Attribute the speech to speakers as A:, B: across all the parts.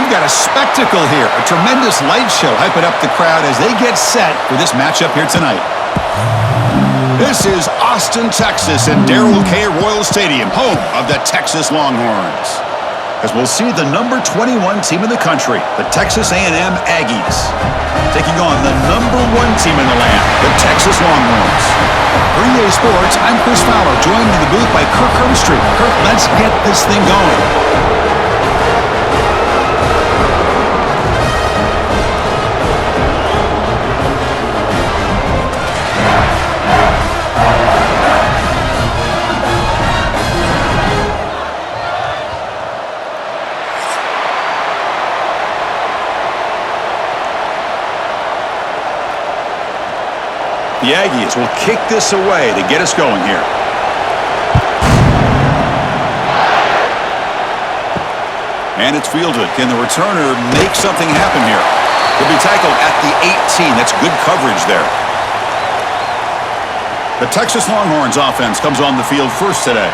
A: We've got a spectacle here, a tremendous light show hyping up the crowd as they get set for this matchup here tonight. This is Austin, Texas, and Darrell K. Royal Stadium, home of the Texas Longhorns. As we'll see the number 21 team in the country, the Texas A&M Aggies, taking on the number 1 team in the land, the Texas Longhorns. For EA Sports, I'm Chris Fowler, joined in the booth by Kirk Herbstreit. Kirk, let's get this thing going. The Aggies will kick this away to get us going here. And it's fielded. Can the returner make something happen here? He'll be tackled at the 18. That's good coverage there. The Texas Longhorns offense comes on the field first today.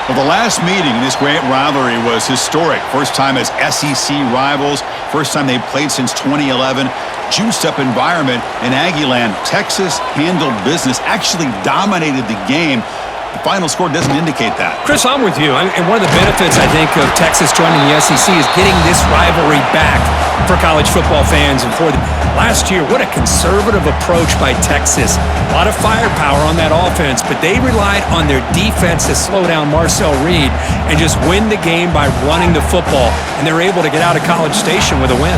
A: Well, the last meeting in this great rivalry was historic. First time as SEC rivals. First time they played since 2011. Juiced-up environment in Aggie land. Texas handled business, actually dominated the game. The final score doesn't indicate that.
B: Chris, I'm with you. And one of the benefits, I think, of Texas joining the SEC is getting this rivalry back for college football fans. And for last year, what a conservative approach by Texas. A lot of firepower on that offense, but they relied on their defense to slow down Marcel Reed and just win the game by running the football. And they're able to get out of College Station with a win.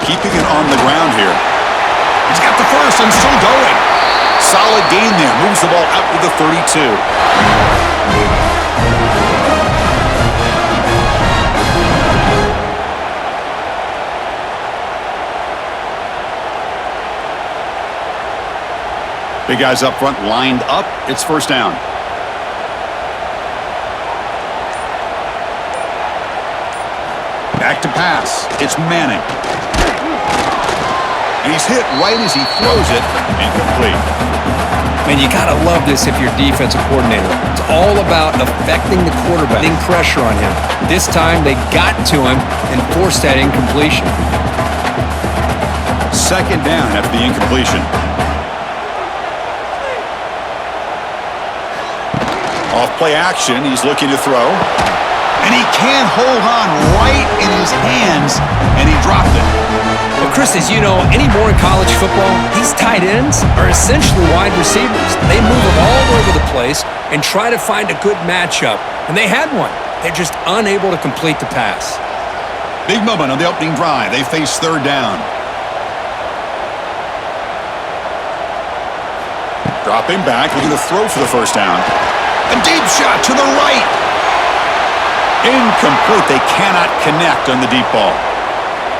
A: Keeping it on the ground here. He's got the first and still going. Solid gain there. Moves the ball out to the 32. Big guys up front lined up. It's first down. Back to pass. It's Manning. And he's hit right as he throws it. Incomplete.
B: Man, you got to love this if you're defensive coordinator. It's all about affecting the quarterback, putting pressure on him. This time, they got to him and forced that incompletion.
A: Second down after the incompletion. Off play action. He's looking to throw. And he can't hold on right in his hands, and he dropped it.
B: Well, Chris, as you know, anymore in college football, these tight ends are essentially wide receivers. They move them all over the place and try to find a good matchup. And they had one. They're just unable to complete the pass.
A: Big moment on the opening drive. They face third down. Dropping back, looking to throw for the first down. A deep shot to the right. Incomplete. They cannot connect on the deep ball.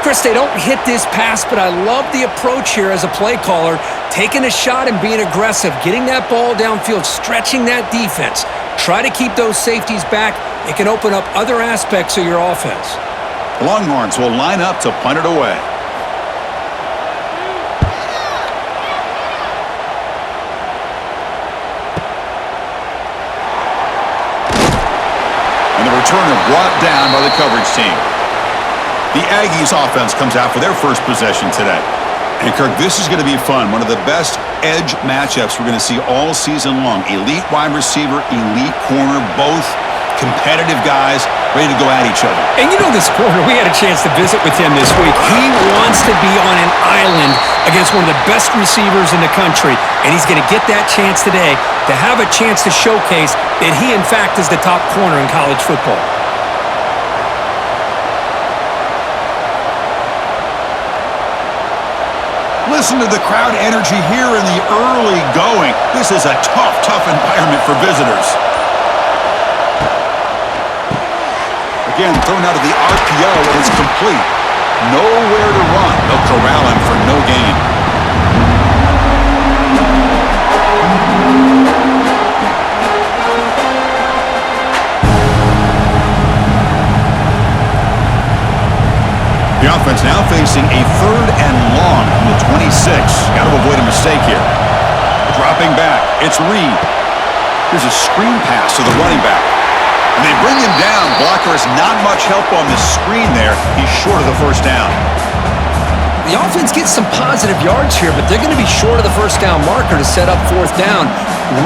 B: Chris, they don't hit this pass, but I love the approach here as a play caller, taking a shot and being aggressive, getting that ball downfield, stretching that defense. Try to keep those safeties back. It can open up other aspects of your offense.
A: The Longhorns will line up to punt it away. And the returner brought down by the coverage team. The Aggies offense comes out for their first possession today. And Kirk, this is going to be fun. One of the best edge matchups we're going to see all season long. Elite wide receiver, elite corner, both competitive guys ready to go at each other.
B: And you know this corner, we had a chance to visit with him this week. He wants to be on an island against one of the best receivers in the country. And he's going to get that chance today to have a chance to showcase that he, in fact, is the top corner in college football.
A: Listen to the crowd energy here in the early going. This is a tough environment for visitors. Again, thrown out of the RPO, and it's complete. Nowhere to run. They'll corral him for no gain. The offense now facing a third and long from the 26. Got to avoid a mistake here. Dropping back. It's Reed. Here's a screen pass to the running back. And they bring him down. Blocker is not much help on the screen there. He's short of the first down.
B: The offense gets some positive yards here, but they're going to be short of the first down marker to set up fourth down.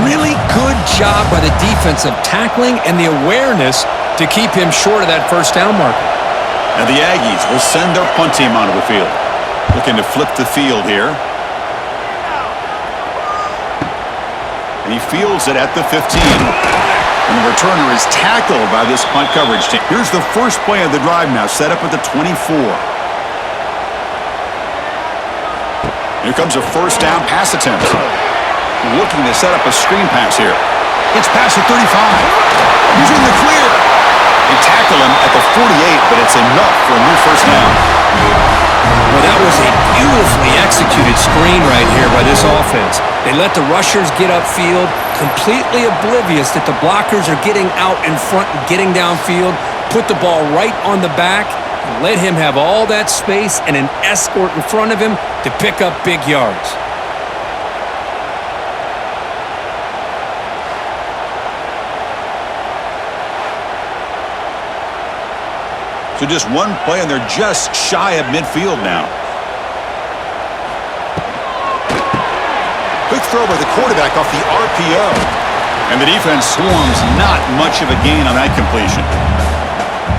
B: Really good job by the defense of tackling and the awareness to keep him short of that first down marker.
A: And the Aggies will send their punt team onto the field. Looking to flip the field here. And he fields it at the 15. And the returner is tackled by this punt coverage team. Here's the first play of the drive now, set up at the 24. Here comes a first down pass attempt. Looking to set up a screen pass here. It's past the 35. He's in the clear. They tackle him at the 48, but it's enough for a new first down.
B: Well, that was a beautifully executed screen right here by this offense. They let the rushers get upfield, completely oblivious that the blockers are getting out in front and getting downfield, put the ball right on the back, and let him have all that space and an escort in front of him to pick up big yards.
A: So just one play, and they're just shy of midfield now. Quick throw by the quarterback off the RPO. And the defense swarms, not much of a gain on that completion.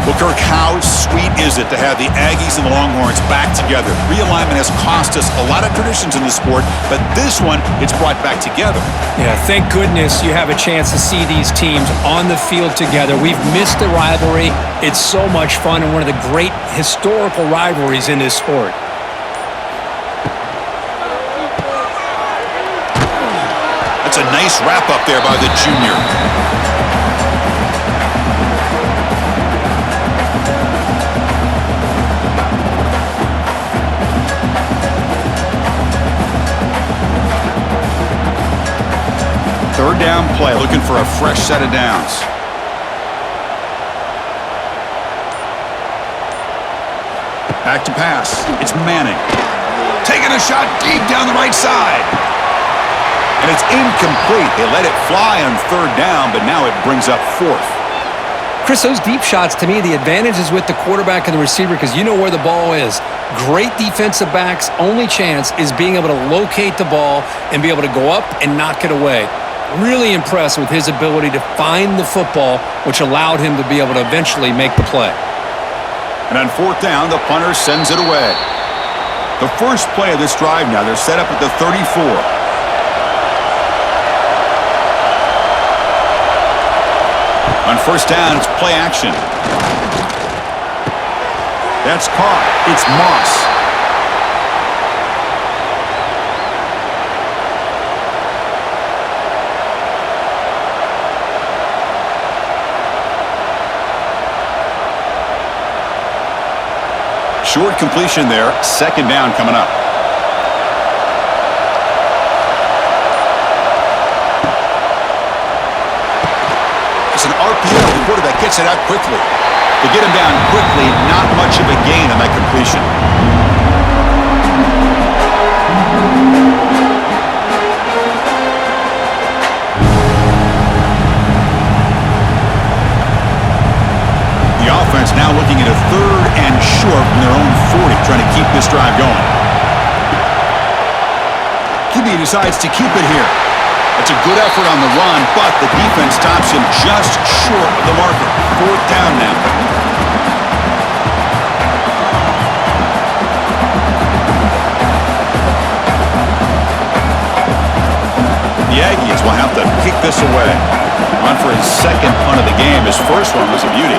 A: Well, Kirk, how sweet is it to have the Aggies and the Longhorns back together? Realignment has cost us a lot of traditions in the sport, but this one, it's brought back together.
B: Yeah, thank goodness you have a chance to see these teams on the field together. We've missed the rivalry. It's so much fun and one of the great historical rivalries in this sport.
A: That's a nice wrap-up there by the junior. Third down play, looking for a fresh set of downs. Back to pass. It's Manning. Taking a shot deep down the right side. And it's incomplete. They let it fly on third down, but now it brings up fourth.
B: Chris, those deep shots, to me, the advantage is with the quarterback and the receiver because you know where the ball is. Great defensive backs' only chance is being able to locate the ball and be able to go up and knock it away. Really impressed with his ability to find the football, which allowed him to be able to eventually make the play.
A: And on fourth down, the punter sends it away. The first play of this drive now, they're set up at the 34. On first down, it's play action. That's caught. It's Moss. Short completion there. Second down coming up. It's an RPO. The quarterback gets it out quickly. To get him down quickly, not much of a gain on that completion. The offense now looking at a third and short from their own 40, trying to keep this drive going. QB decides to keep it here. It's a good effort on the run, but the defense stops him just short of the marker. Fourth down now. The Aggies will have to kick this away. On for his second punt of the game. His first one was a beauty.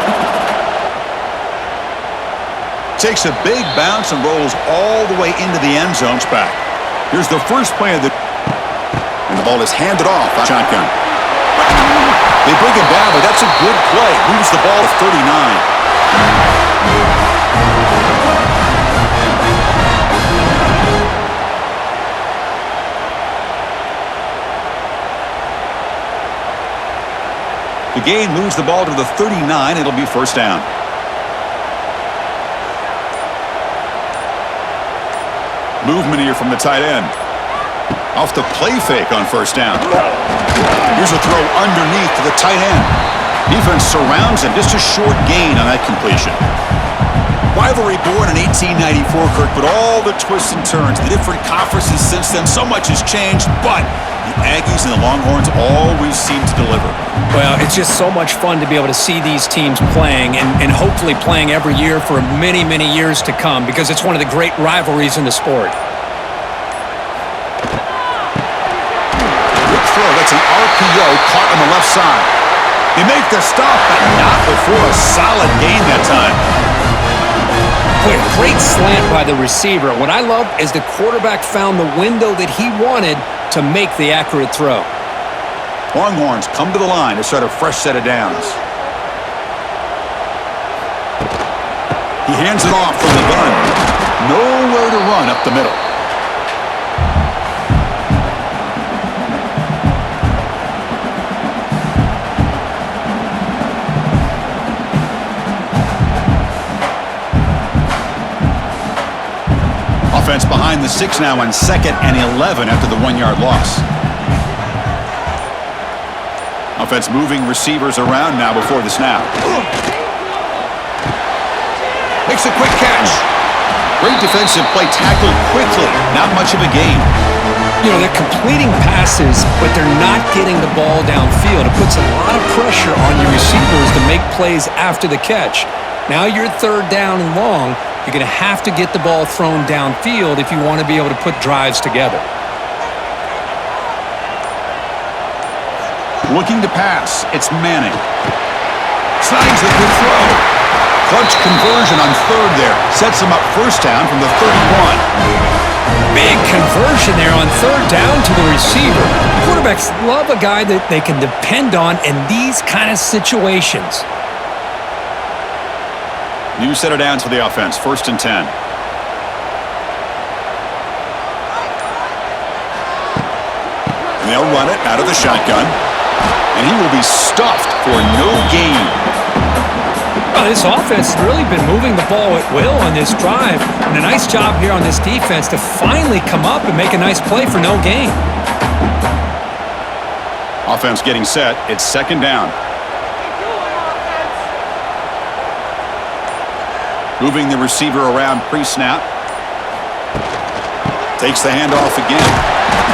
A: Takes a big bounce and rolls all the way into the end zone. Back. Here's the first play of the... And the ball is handed off. Shotgun. They bring him down, but that's a good play. Moves the ball to 39. The gain moves the ball to the 39. It'll be first down. Movement here from the tight end. Off the play fake on first down. Here's a throw underneath to the tight end. Defense surrounds him. Just a short gain on that completion. Rivalry born in 1894, Kirk, but all the twists and turns, the different conferences since then, so much has changed, but the Aggies and the Longhorns always seem to deliver.
B: Well, it's just so much fun to be able to see these teams playing and hopefully playing every year for many, many years to come because it's one of the great rivalries in the sport.
A: Good throw. That's an RPO caught on the left side. They make the stop, but not before a solid gain that time.
B: Boy, a great slant by the receiver. What I love is the quarterback found the window that he wanted to make the accurate throw.
A: Longhorns come to the line to start a fresh set of downs. He hands it off from the gun. Nowhere to run up the middle. Offense behind the 6 now on 2nd and 11 after the 1-yard loss. Offense moving receivers around now before the snap. Makes a quick catch. Great defensive play, tackled quickly. Not much of a gain.
B: You know, they're completing passes, but they're not getting the ball downfield. It puts a lot of pressure on your receivers to make plays after the catch. Now you're 3rd down and long. You're going to have to get the ball thrown downfield if you want to be able to put drives together.
A: Looking to pass. It's Manning. Signs the good throw. Clutch conversion on 3rd there. Sets him up 1st down from the 31.
B: Big conversion there on 3rd down to the receiver. Quarterbacks love a guy that they can depend on in these kind of situations.
A: New set of downs for the offense. 1st and 10. And they'll run it out of the shotgun. And he will be stuffed for no gain.
B: Well, this offense has really been moving the ball at will on this drive. And a nice job here on this defense to finally come up and make a nice play for no gain.
A: Offense getting set. It's 2nd down. Moving the receiver around pre-snap. Takes the handoff again.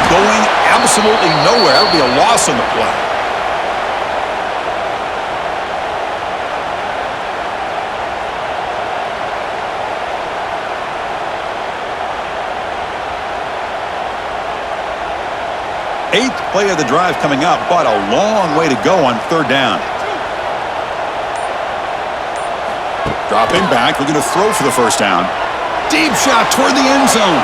A: Going absolutely nowhere. That would be a loss on the play. Eighth play of the drive coming up, but a long way to go on 3rd down. Dropping back, looking to throw for the 1st down. Deep shot toward the end zone.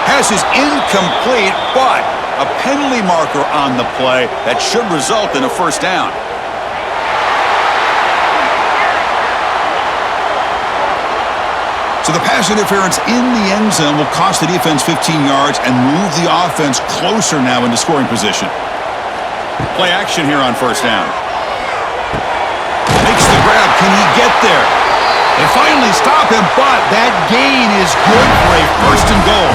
A: Pass is incomplete, but a penalty marker on the play that should result in a 1st down. So the pass interference in the end zone will cost the defense 15 yards and move the offense closer now into scoring position. Play action here on 1st down. Makes the grab. Can he get there? They finally stop him, but that gain is good for a 1st and goal.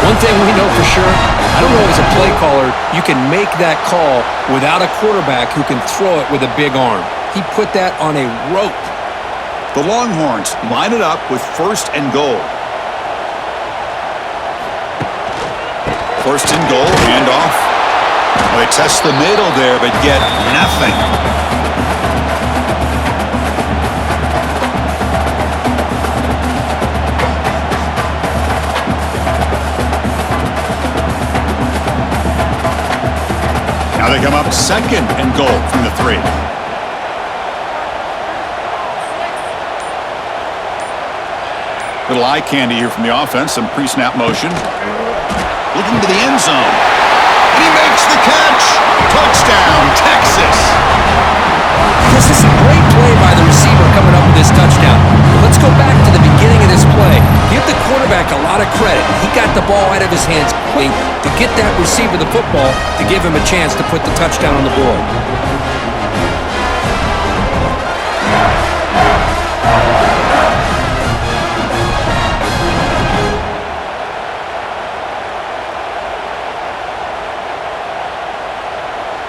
B: One thing we know for sure, I don't know as a play caller, you can make that call without a quarterback who can throw it with a big arm. He put that on a rope.
A: The Longhorns line it up with 1st and goal. 1st and goal, handoff. Well, they test the middle there, but get nothing. Now they come up 2nd and goal from the 3. Little eye candy here from the offense. Some pre-snap motion. Looking to the end zone. And he makes the catch. Touchdown, Texas.
B: This is a great play by the receiver coming up with this touchdown. But let's go back to the beginning of this play. Give the quarterback a lot of credit. He got the ball out of his hands quickly to get that receiver the football to give him a chance to put the touchdown on the board.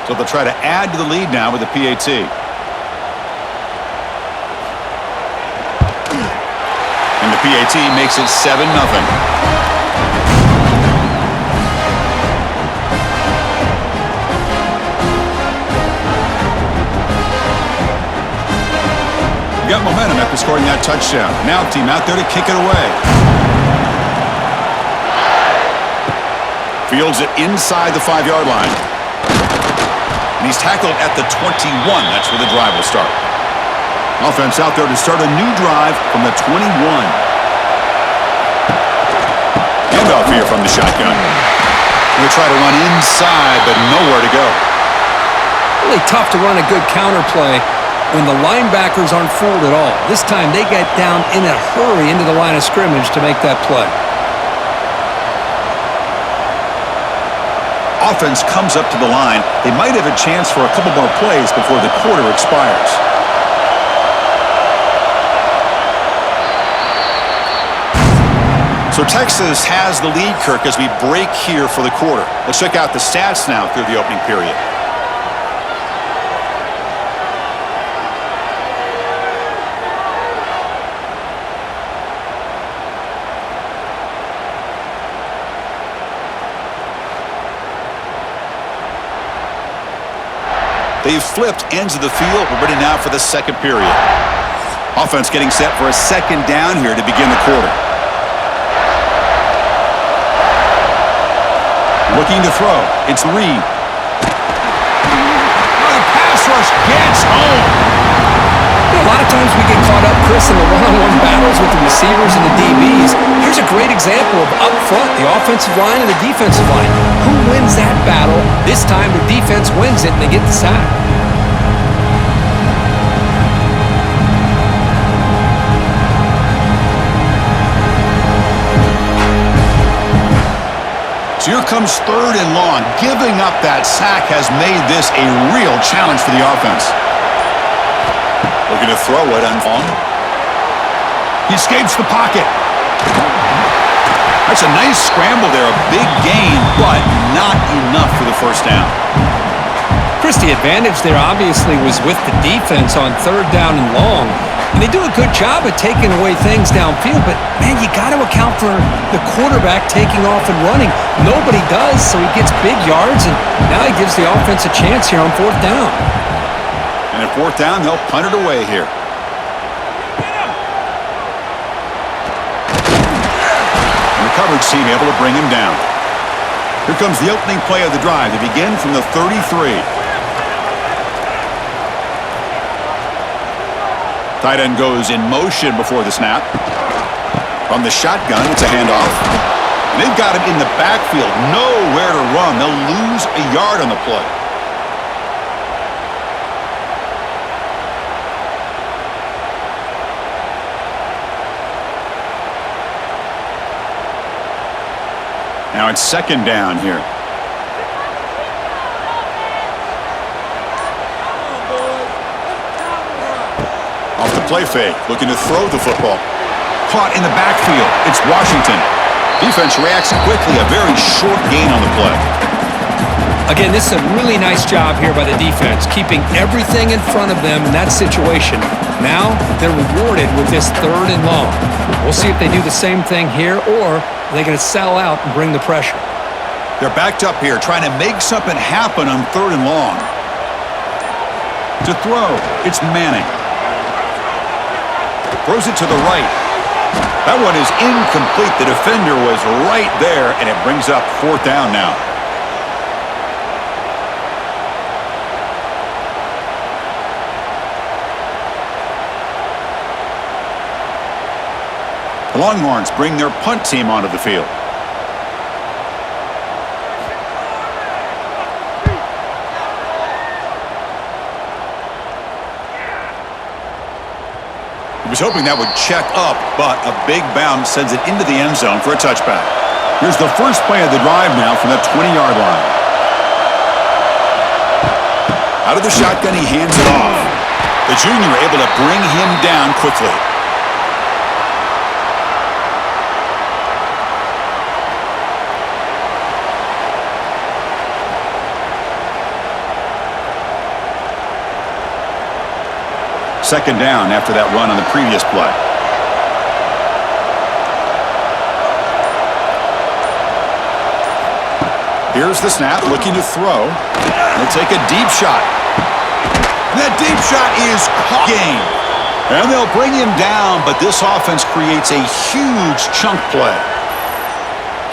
A: So the try to add to the lead now with the PAT. And the PAT makes it 7-0. Got momentum after scoring that touchdown. Now team out there to kick it away. Fields it inside the 5-yard line. And he's tackled at the 21. That's where the drive will start. Offense out there to start a new drive from the 21. Handoff here from the shotgun. Going to try to run inside, but nowhere to go.
B: Really tough to run a good counter play when the linebackers aren't fooled at all. This time they get down in a hurry into the line of scrimmage to make that play.
A: Offense comes up to the line. They might have a chance for a couple more plays before the quarter expires. So Texas has the lead, Kirk, as we break here for the quarter. Let's check out the stats now through the opening period. They've flipped ends of the field. We're ready now for the second period. Offense getting set for a second down here to begin the quarter. Looking to throw. It's Reed. The pass rush gets home.
B: A lot of times we get caught up, Chris, in the one-on-one battles with the receivers and the DBs. Here's a great example of up front, the offensive line and the defensive line. Who wins that battle? This time the defense wins it and they get the sack.
A: So here comes 3rd and long. Giving up that sack has made this a real challenge for the offense. Looking to throw it on Fong. He escapes the pocket. That's a nice scramble there. A big gain, but not enough for the first down.
B: Chris, the advantage there obviously was with the defense on 3rd down and long. And they do a good job at taking away things downfield, but, man, you got to account for the quarterback taking off and running. Nobody does, so he gets big yards, and now he gives the offense a chance here on 4th down.
A: And at 4th down, they'll punt it away here. And the coverage team able to bring him down. Here comes the opening play of the drive. They begin from the 33. Tight end goes in motion before the snap. From the shotgun, it's a handoff. And they've got him in the backfield. Nowhere to run. They'll lose a yard on the play. Now it's 2nd down here. Off the play fake, looking to throw the football. Caught in the backfield. It's Washington. Defense reacts quickly. A very short gain on the play.
B: Again, this is a really nice job here by the defense, keeping everything in front of them in that situation. Now they're rewarded with this 3rd and long. We'll see if they do the same thing here, or are they going to sell out and bring the pressure?
A: They're backed up here, trying to make something happen on 3rd and long. To throw, it's Manning. Throws it to the right. That one is incomplete. The defender was right there, and it brings up 4th down now. The Longhorns bring their punt team onto the field. He was hoping that would check up, but a big bounce sends it into the end zone for a touchback. Here's the first play of the drive now from the 20-yard line. Out of the shotgun, he hands it off. The junior able to bring him down quickly. Second down after that run on the previous play. Here's the snap, looking to throw. They'll take a deep shot. That deep shot is caught. Game. And they'll bring him down, but this offense creates a huge chunk play.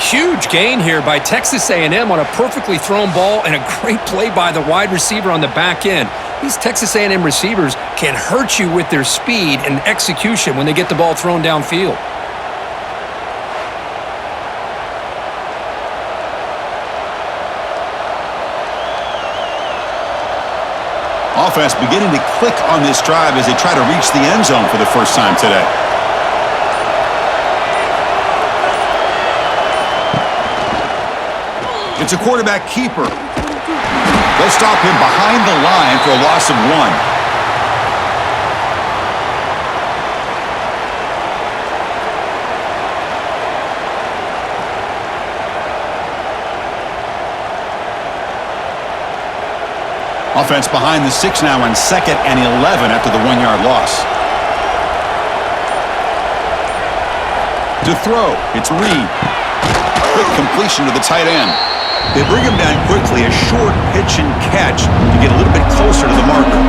B: Huge gain here by Texas A&M on a perfectly thrown ball and a great play by the wide receiver on the back end. These Texas A&M receivers can hurt you with their speed and execution when they get the ball thrown downfield.
A: Offense beginning to click on this drive as they try to reach the end zone for the first time today. It's a quarterback keeper. They'll stop him behind the line for a loss of 1. Offense behind the 6 now on 2nd and 11 after the 1-yard loss. To throw, it's Reed. Quick completion to the tight end. They bring him down quickly, a short pitch and catch to get a little bit closer to the marker.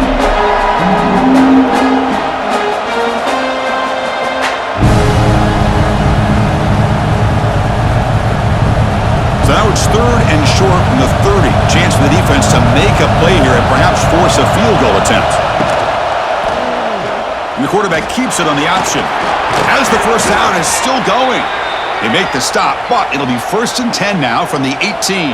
A: So now it's 3rd and short from the 30. Chance for the defense to make a play here and perhaps force a field goal attempt. And the quarterback keeps it on the option. As the first down is still going. They make the stop, but it'll be 1st and 10 now from the 18.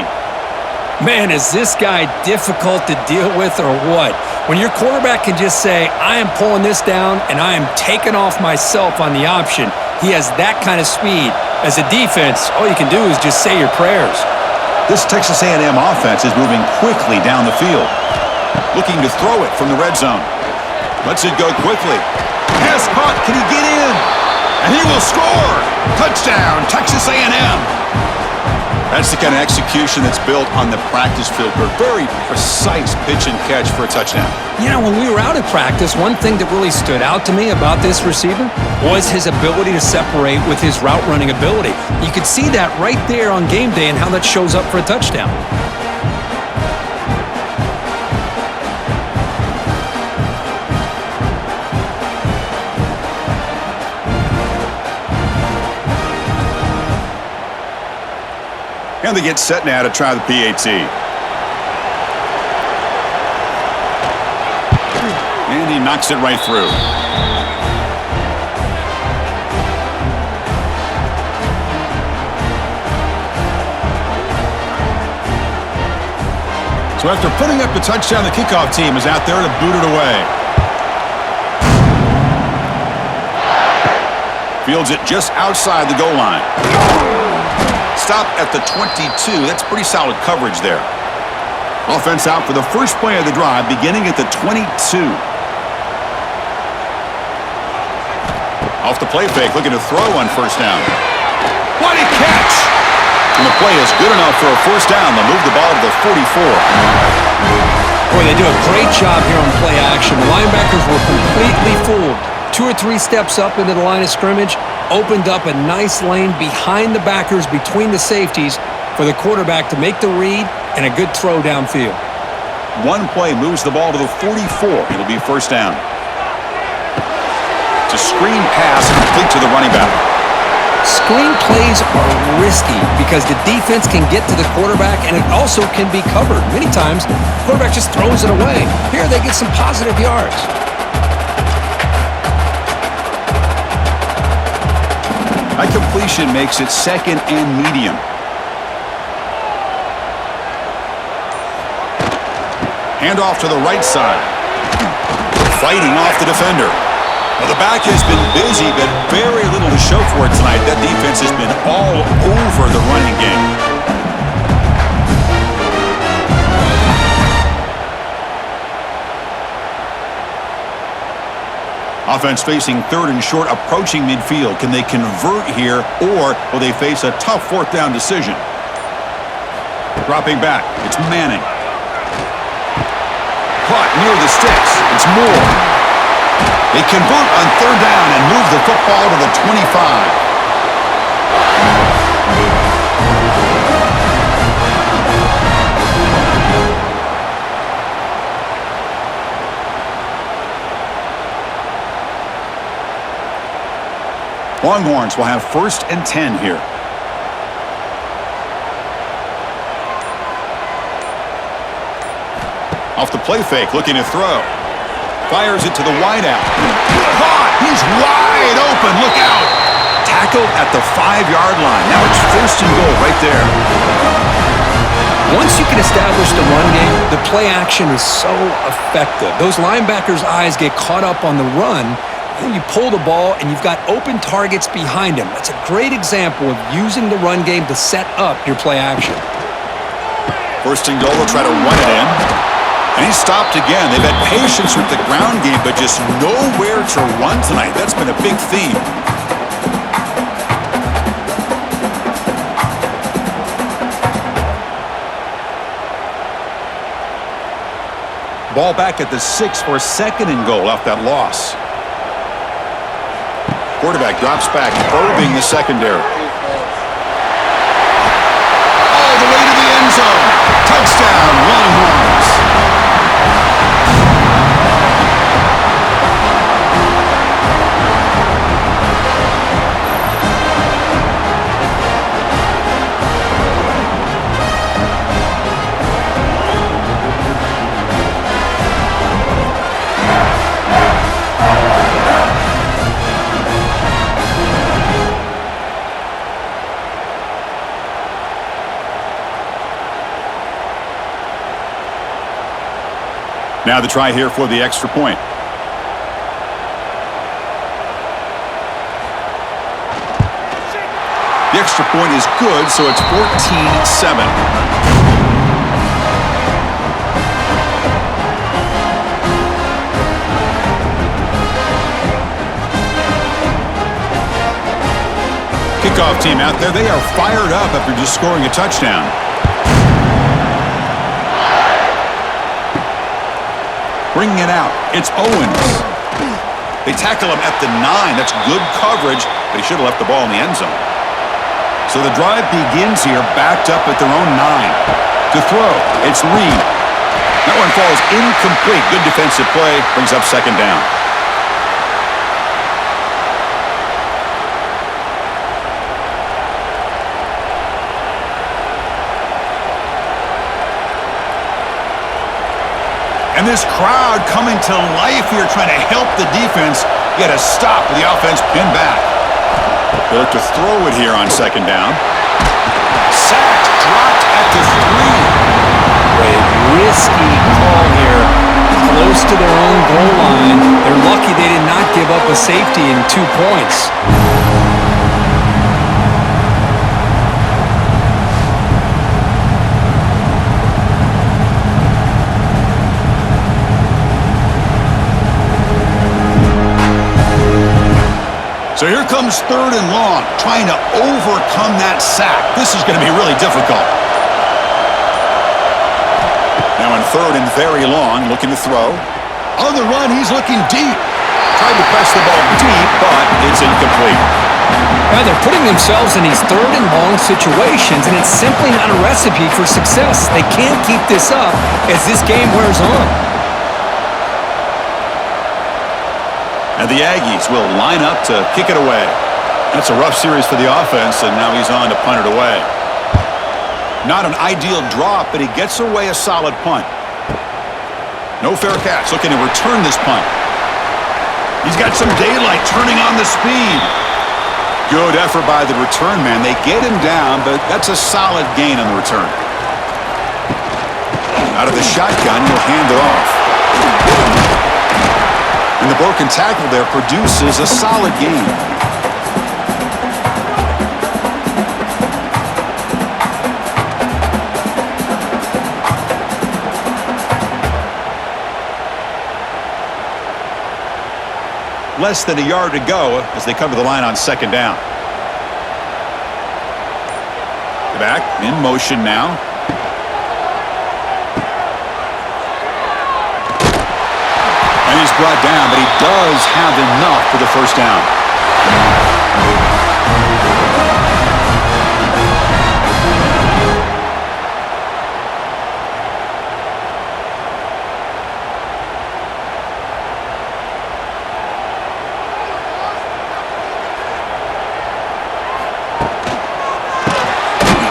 B: Man, is this guy difficult to deal with or what? When your quarterback can just say, I am pulling this down and I am taking off myself on the option, he has that kind of speed. As a defense, all you can do is just say your prayers.
A: This Texas A&M offense is moving quickly down the field. Looking to throw it from the red zone. Lets it go quickly. Pass caught. Can he get in? And he will score. Touchdown, Texas A&M. That's the kind of execution that's built on the practice field for a very precise pitch and catch for a touchdown.
B: You know, when we were out at practice, one thing that really stood out to me about this receiver was his ability to separate with his route running ability. You could see that right there on game day and how that shows up for a touchdown.
A: And they get set now to try the PAT. And he knocks it right through. So after putting up the touchdown, the kickoff team is out there to boot it away. Fields it just outside the goal line. Stop at the 22. That's pretty solid coverage there. Offense out for the first play of the drive, beginning at the 22. Off the play fake, looking to throw on first down. What a catch! And the play is good enough for a first down. They'll move the ball to the 44.
B: Boy, they do a great job here on play action. The linebackers were completely fooled. 2 or 3 steps up into the line of scrimmage, opened up a nice lane behind the backers, between the safeties, for the quarterback to make the read and a good throw downfield.
A: One play moves the ball to the 44. It'll be first down. It's a screen pass complete to the running back.
B: Screen plays are risky because the defense can get to the quarterback and it also can be covered. Many times, the quarterback just throws it away. Here they get some positive yards.
A: That completion makes it 2nd and medium. Handoff to the right side. Fighting off the defender. Well, the back has been busy, but very little to show for it tonight. That defense has been all over the running game. Offense facing 3rd and short, approaching midfield. Can they convert here, or will they face a tough 4th down decision? Dropping back, it's Manning. Caught near the sticks, it's Moore. They convert on third down and move the football to the 25. Longhorns will have 1st and 10 here. Off the play fake, looking to throw. Fires it to the wideout. Caught! He's wide open. Look out! Tackled at the 5-yard line. Now it's 1st and goal right there.
B: Once you can establish the run game, the play action is so effective. Those linebackers' eyes get caught up on the run. Then you pull the ball, and you've got open targets behind him. That's a great example of using the run game to set up your play action.
A: 1st and goal, will try to run it in. And he's stopped again. They've had patience with the ground game, but just nowhere to run tonight. That's been a big theme. Ball back at the 6 for 2nd and goal off that loss. Quarterback drops back, probing the secondary. All the way to the end zone. Touchdown, Longhorns. Now the try here for the extra point. The extra point is good, so it's 14-7. Kickoff team out there, they are fired up after just scoring a touchdown. Bringing it out, it's Owens. They tackle him at the 9. That's good coverage, but he should have left the ball in the end zone. So the drive begins here, backed up at their own 9. To throw, it's Reed. That one falls incomplete. Good defensive play, brings up 2nd down. And this crowd coming to life here, trying to help the defense get a stop with the offense pinned back. They look to throw it here on 2nd down. Sacked, dropped at the 3.
B: A risky call here, close to their own goal line. They're lucky they did not give up a safety in 2 points.
A: So here comes 3rd and long, trying to overcome that sack. This is going to be really difficult. Now on 3rd and very long, looking to throw. On the run, he's looking deep. Tried to press the ball deep, but it's incomplete.
B: Now they're putting themselves in these 3rd and long situations, and it's simply not a recipe for success. They can't keep this up as this game wears on.
A: And the Aggies will line up to kick it away. That's a rough series for the offense, and now he's on to punt it away. Not an ideal drop, but he gets away a solid punt. No fair catch, looking to return this punt. He's got some daylight, turning on the speed. Good effort by the return man. They get him down, but that's a solid gain on the return. Out of the shotgun, he'll hand it off. And the broken tackle there produces a solid gain. Less than a yard to go as they come to the line on 2nd down. Back in motion now. And he's brought down, but he does have enough for the first down.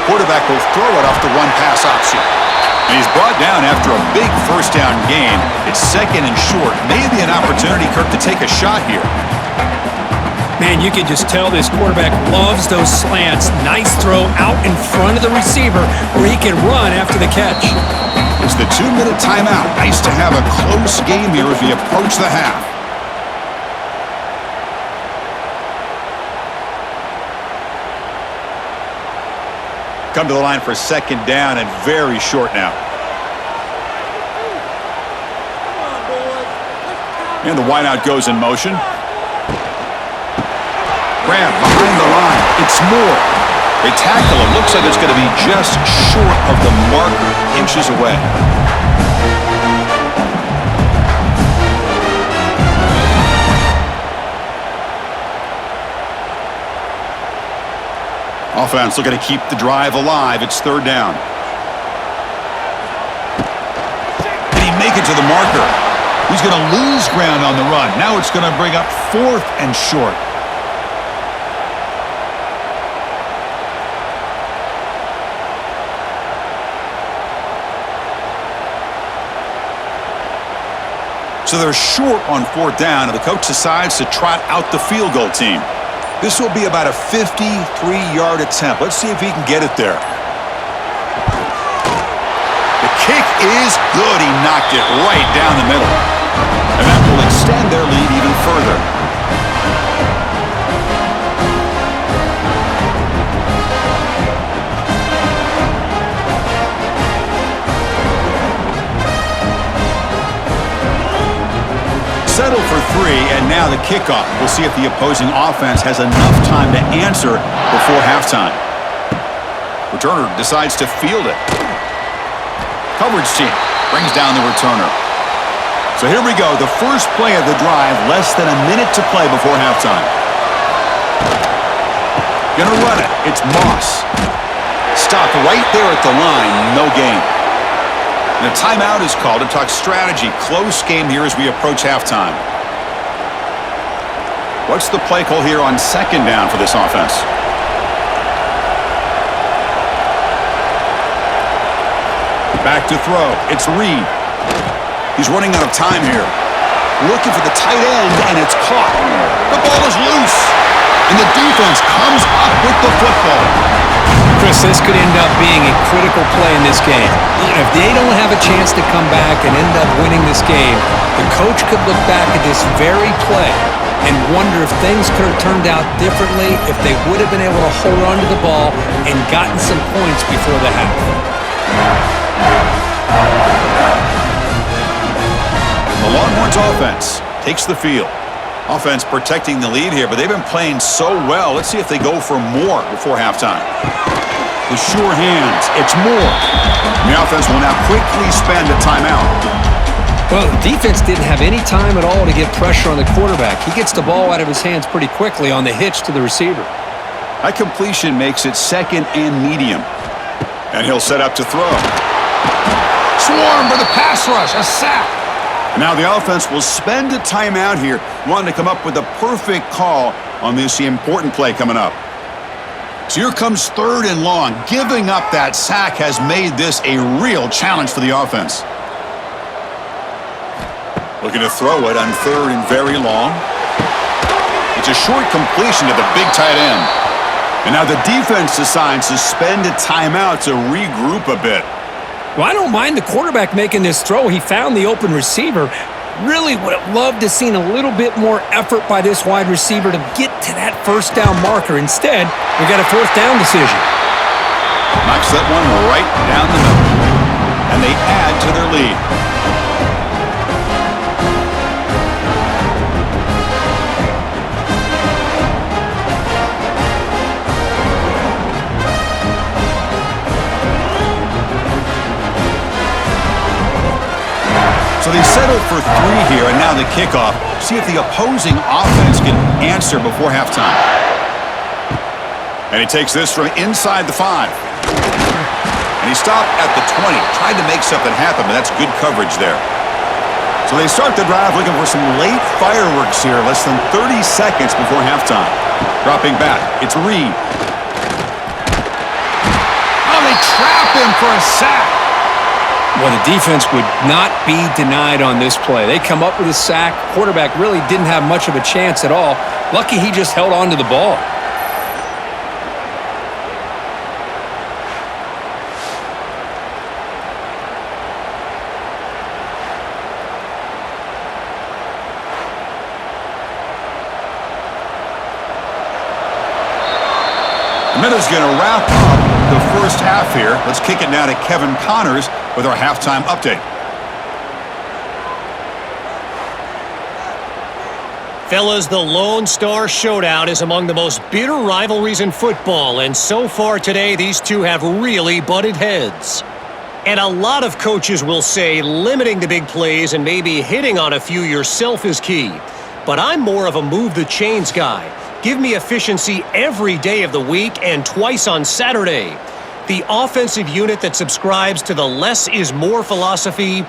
A: Quarterback will throw it off the run-pass option. And he's brought down after a big first down gain. It's second and short. Maybe an opportunity, Kirk, to take a shot here.
B: Man, you can just tell this quarterback loves those slants. Nice throw out in front of the receiver where he can run after the catch.
A: It's the 2-minute timeout. Nice to have a close game here as we approach the half. Come to the line for second down and very short now. And the wideout goes in motion. Grab behind the line. It's more. They tackle him. Looks like it's going to be just short of the marker, inches away. Offense looking to keep the drive alive. It's third down. Did he make it to the marker? He's going to lose ground on the run. Now it's going to bring up fourth and short. So they're short on fourth down, and the coach decides to trot out the field goal team. This will be about a 53-yard attempt. Let's see if he can get it there. The kick is good. He knocked it right down the middle. And that will extend their lead even further. Settle for three, and now the kickoff. We'll see if the opposing offense has enough time to answer before halftime. Returner decides to field it. Coverage team brings down the returner. So here we go, the first play of the drive, less than a minute to play before halftime. Gonna run it. It's Moss. Stopped right there at the line, no gain. And a timeout is called to talk strategy. Close game here as we approach halftime. What's the play call here on second down for this offense? Back to throw. It's Reed. He's running out of time here. Looking for the tight end, and it's caught. The ball is loose. And the defense comes up with the football.
B: Chris, this could end up being a critical play in this game. If they don't have a chance to come back and end up winning this game, the coach could look back at this very play and wonder if things could have turned out differently if they would have been able to hold on to the ball and gotten some points before the half.
A: The Longhorns offense takes the field. Offense protecting the lead here, but they've been playing so well. Let's see if they go for more before halftime. The sure hands. It's more. The offense will now quickly spend a timeout.
B: Well, the defense didn't have any time at all to get pressure on the quarterback. He gets the ball out of his hands pretty quickly on the hitch to the receiver.
A: That completion makes it second and medium. And he'll set up to throw. Swarm for the pass rush. A sack. Now the offense will spend a timeout here, wanting to come up with a perfect call on this important play coming up. So here comes third and long. Giving up that sack has made this a real challenge for the offense. Looking to throw it on third and very long. It's a short completion to the big tight end. And now the defense decides to spend a timeout to regroup a bit.
B: Well, I don't mind the quarterback making this throw. He found the open receiver. Really would have loved to have seen a little bit more effort by this wide receiver to get to that first down marker. Instead, we got a fourth down decision.
A: Knocks that one right down the middle. And they add to their lead. So they settle for 3 here, and now the kickoff. See if the opposing offense can answer before halftime. And he takes this from inside the 5. And he stopped at the 20. Tried to make something happen, but that's good coverage there. So they start the drive looking for some late fireworks here, less than 30 seconds before halftime. Dropping back, it's Reed. Oh, they trap him for a sack.
B: Well, the defense would not be denied on this play. They come up with a sack. Quarterback really didn't have much of a chance at all. Lucky he just held on to the ball.
A: Minute's going to wrap up the first half here. Let's kick it now to Kevin Connors with our halftime update.
C: Fellas, the Lone Star Showdown is among the most bitter rivalries in football, and so far today, these two have really butted heads. And a lot of coaches will say limiting the big plays and maybe hitting on a few yourself is key. But I'm more of a move the chains guy. Give me efficiency every day of the week and twice on Saturday. The offensive unit that subscribes to the less is more philosophy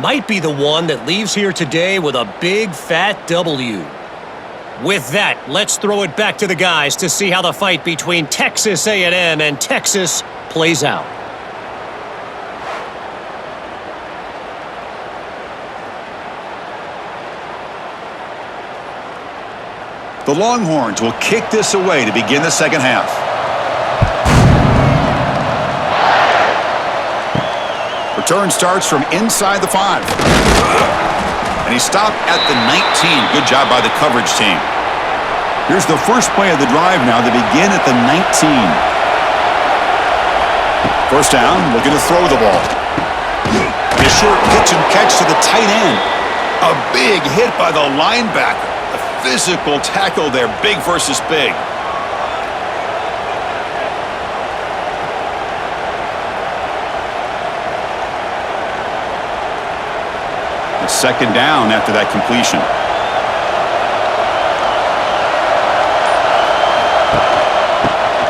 C: might be the one that leaves here today with a big fat W. With that, let's throw it back to the guys to see how the fight between Texas A&M and Texas plays out.
A: The Longhorns will kick this away to begin the second half. Return starts from inside the 5. And he stopped at the 19. Good job by the coverage team. Here's the first play of the drive now to begin at the 19. First down, looking to throw the ball. A short pitch and catch to the tight end. A big hit by the linebacker. Physical tackle there, big versus big. A second down after that completion.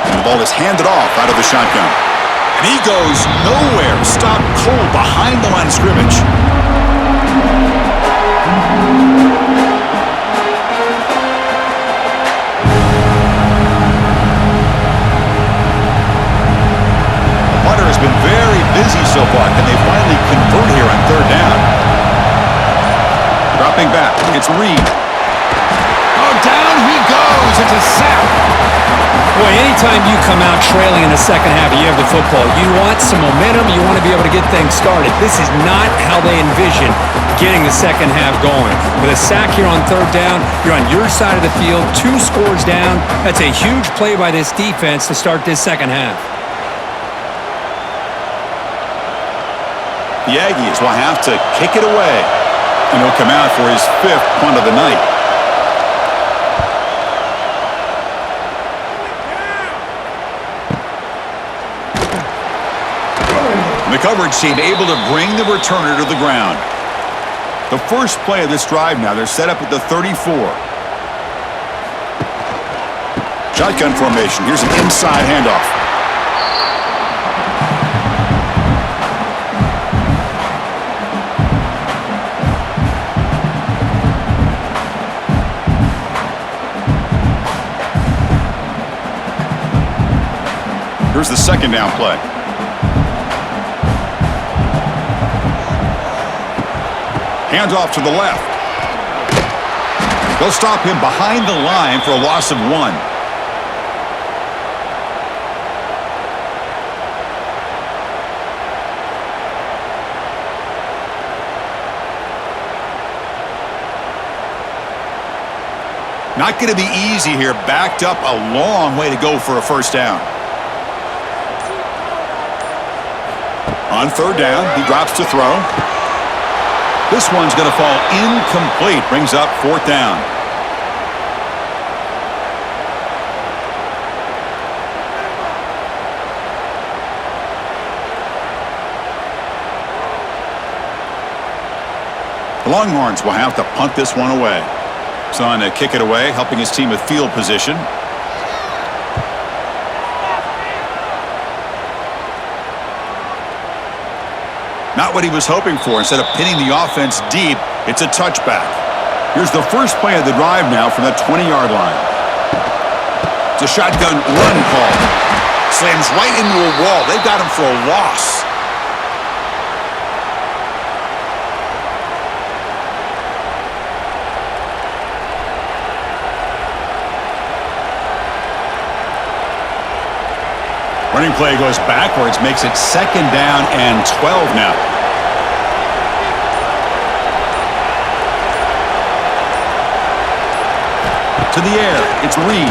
A: And the ball is handed off out of the shotgun. And he goes nowhere. Stopped cold behind the line of scrimmage. Has been very busy so far. Can they finally convert here on third down? Dropping back, it's Reed. Oh, down he goes. It's a sack.
B: Boy, anytime you come out trailing in the second half, you have the football. You want some momentum. You want to be able to get things started. This is not how they envision getting the second half going. With a sack here on third down, you're on your side of the field, 2 scores down. That's a huge play by this defense to start this second half.
A: The Aggies will have to kick it away. And he'll come out for his 5th punt of the night. And the coverage team able to bring the returner to the ground. The first play of this drive now, they're set up at the 34. Shotgun formation. Here's an inside handoff. Here's the second down play. Handoff to the left. They'll stop him behind the line for a loss of 1. Not going to be easy here. Backed up a long way to go for a first down. On third down, he drops to throw. This one's going to fall incomplete. Brings up 4th down. The Longhorns will have to punt this one away. He's on to kick it away, helping his team with field position. Not what he was hoping for. Instead of pinning the offense deep, it's a touchback. Here's the first play of the drive now from the 20-yard line. It's a shotgun run call. Slams right into a wall. They've got him for a loss. Running play goes backwards, makes it 2nd down and 12 now. To the air, it's Reed.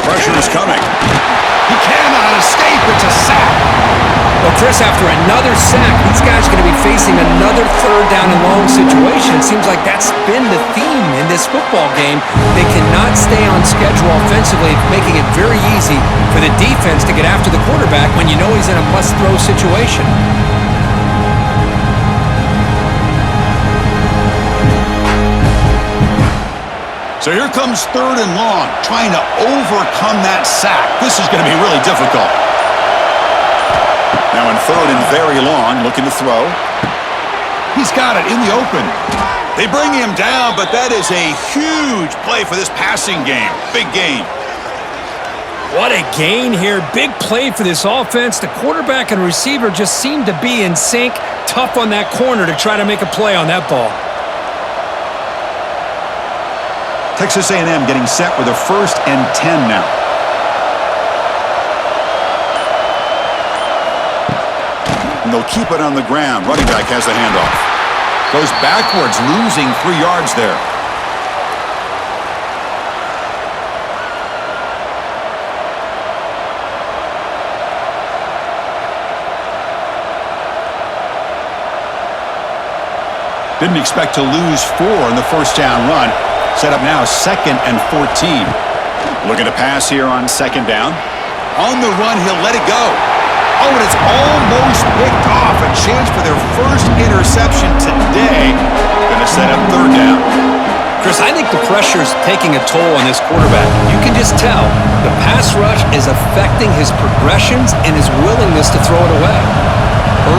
A: Pressure is coming. He cannot escape. It's a sack.
B: Well, Chris, after another sack, these guys are going to be facing another 3rd down and long situation. It seems like that's been the theme in this football game. They cannot stay on schedule offensively, making it very easy for the defense to get after the quarterback when you know he's in a must-throw situation.
A: So here comes 3rd and long, trying to overcome that sack. This is going to be really difficult. Now in 3rd and very long, looking to throw. He's got it in the open. They bring him down, but that is a huge play for this passing game. Big gain.
B: What a gain here. Big play for this offense. The quarterback and receiver just seem to be in sync. Tough on that corner to try to make a play on that ball.
A: Texas A&M getting set with a 1st and 10 now. And they'll keep it on the ground. Running back has the handoff. Goes backwards, losing 3 yards there. Didn't expect to lose 4 in the 1st down run. Set up now 2nd and 14. Looking to pass here on 2nd down. On the run, he'll let it go. Oh, and it's almost picked off. A chance for their first interception today. Going to set up 3rd down.
B: Chris, I think the pressure is taking a toll on this quarterback. You can just tell the pass rush is affecting his progressions and his willingness to throw it away.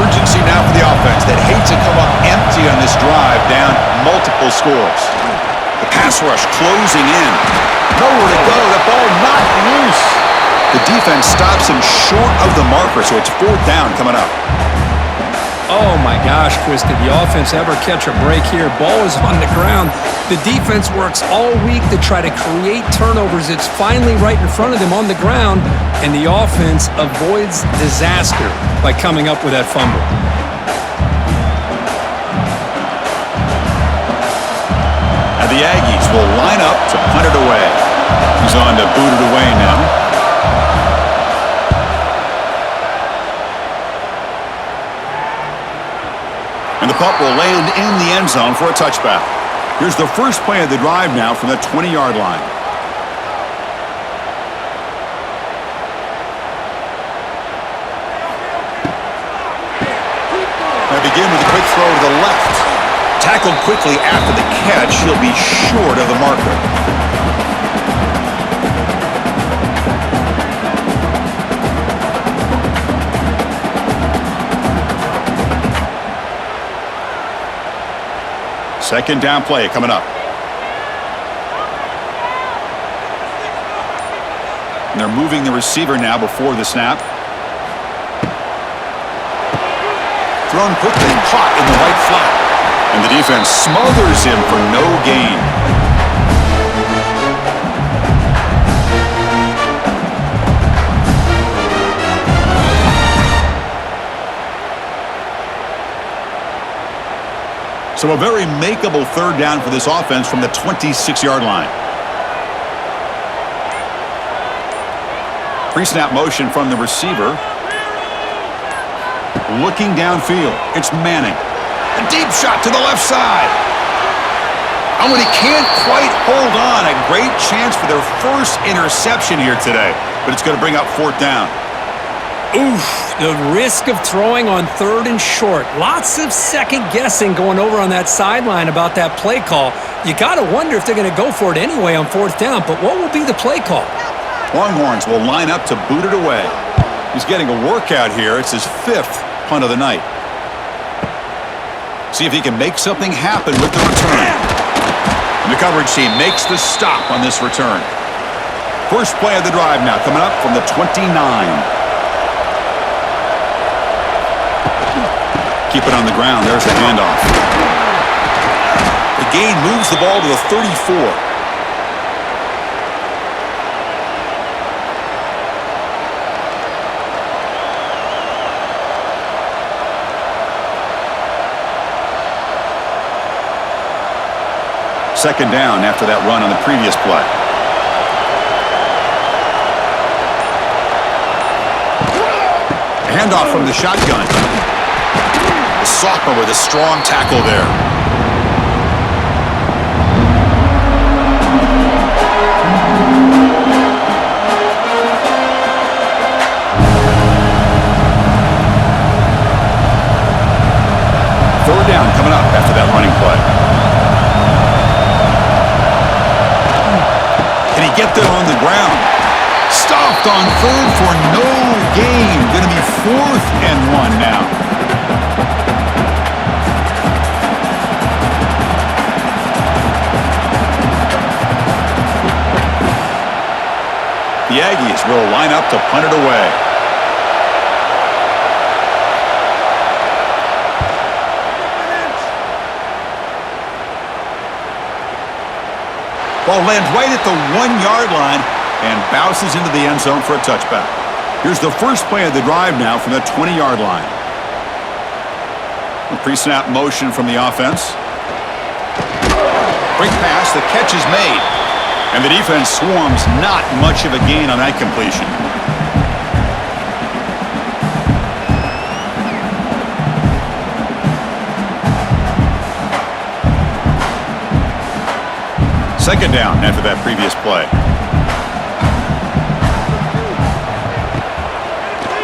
A: Urgency now for the offense that hates to come up empty on this drive, down multiple scores. The pass rush closing in. Nowhere to go. The ball knocked loose. The defense stops him short of the marker, so it's 4th down coming up.
B: Oh, my gosh, Chris, did the offense ever catch a break here? Ball is on the ground. The defense works all week to try to create turnovers. It's finally right in front of them on the ground, and the offense avoids disaster by coming up with that fumble.
A: And the Aggies will line up to punt it away. He's on to boot it away now. And the punt will land in the end zone for a touchback. Here's the first play of the drive now from the 20-yard line. They begin with a quick throw to the left. Tackled quickly after the catch. He'll be short of the marker. Second down play coming up. And they're moving the receiver now before the snap. Thrown quickly, caught in the right flat. And the defense smothers him for no gain. So a very makeable 3rd down for this offense from the 26-yard line. Pre-snap motion from the receiver. Looking downfield. It's Manning. A deep shot to the left side. Oh, and he can't quite hold on. A great chance for their first interception here today. But it's going to bring up 4th down.
B: Oof, the risk of throwing on 3rd and short. Lots of second guessing going over on that sideline about that play call. You got to wonder if they're going to go for it anyway on 4th down, but what will be the play call?
A: Longhorns will line up to boot it away. He's getting a workout here. It's his 5th punt of the night. See if he can make something happen with the return. And the coverage team makes the stop on this return. First play of the drive now coming up from the 29. Keep it on the ground. There's the handoff. The gain moves the ball to the 34. Second down after that run on the previous play. Handoff from the shotgun. The sophomore with a strong tackle there. Third down coming up after that running play. Can he get there on the ground? Stopped on 3rd for no gain. Going to be 4th and 1 now. The Aggies will line up to punt it away. Ball lands right at the 1-yard line and bounces into the end zone for a touchback. Here's the first play of the drive now from the 20-yard line. A pre-snap motion from the offense. Quick pass, the catch is made. And the defense swarms, not much of a gain on that completion. Second down after that previous play.